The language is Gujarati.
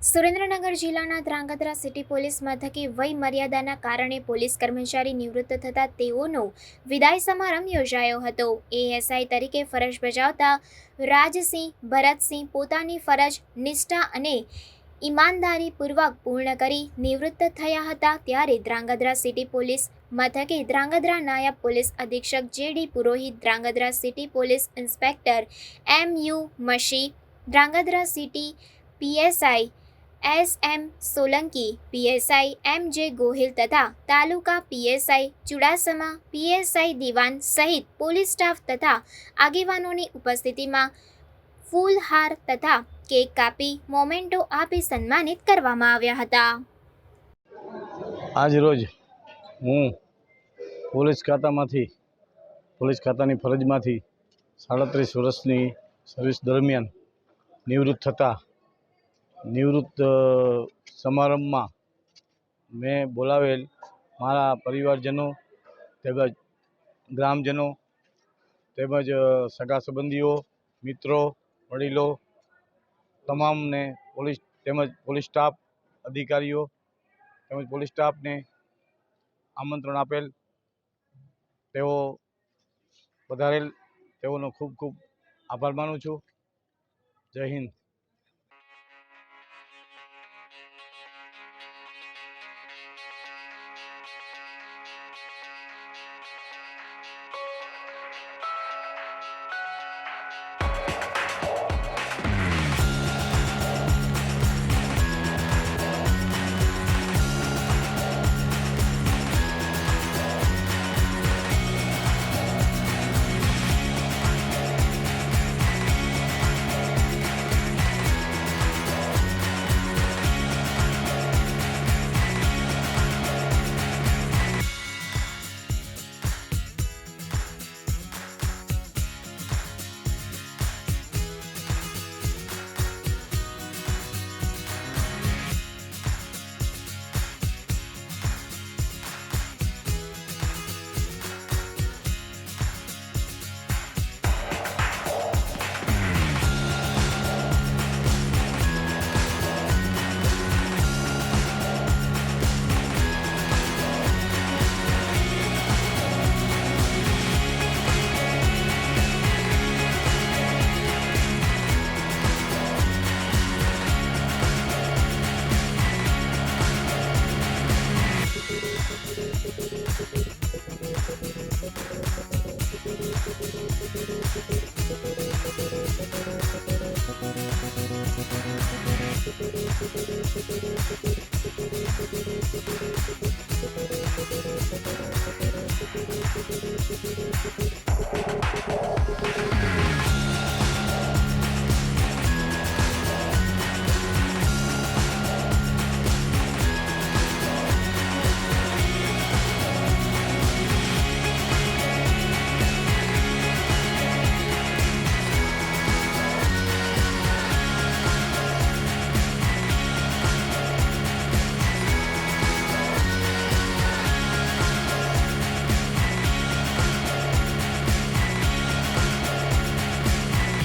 સુરેન્દ્રનગર જિલ્લાના ધ્રાંગધ્રા સિટી પોલીસ મથકે વય મર્યાદાના કારણે પોલીસ કર્મચારી નિવૃત્ત થતા તેઓનો વિદાય સમારંભ યોજાયો હતો। એએસઆઈ તરીકે ફરજ બજાવતા રાજસિંહ ભરતસિંહ પોતાની ફરજ નિષ્ઠા અને ઈમાનદારીપૂર્વક પૂર્ણ કરી નિવૃત્ત થયા હતા। ત્યારે ધ્રાંગધ્રા સિટી પોલીસ મથકે ધ્રાંગધ્રા નાયબ પોલીસ અધિક્ષક JD Purohit, Dhrangadhra city police inspector MU Mashi, Dhrangadhra city PSI SM Solanki, PSI MJ Gohil તથા તાલુકા પીએસઆઈ ચુડાસમા, પીએસઆઈ દિવાન સહિત પોલીસ સ્ટાફ તથા આગેવાનોની ઉપસ્થિતિમાં ફૂલહાર તથા કેક કાપી મોમેન્ટો આપી સન્માનિત કરવામાં આવ્યા હતા। આજ રોજ હું પોલીસ ખાતાની ફરજમાંથી 37 વર્ષની સર્વિસ દરમિયાન નિવૃત્ત થતા નિવૃત્ત સમારંભમાં મેં બોલાવેલ મારા પરિવારજનો તેમજ ગ્રામજનો તેમજ સગા સંબંધીઓ, મિત્રો, વડીલો તમામને પોલીસ સ્ટાફ અધિકારીઓ તેમજ પોલીસ સ્ટાફને આમંત્રણ આપેલ, તેઓ પધારેલ, તેઓનો ખૂબ ખૂબ આભાર માનું છું। જય હિન્દ।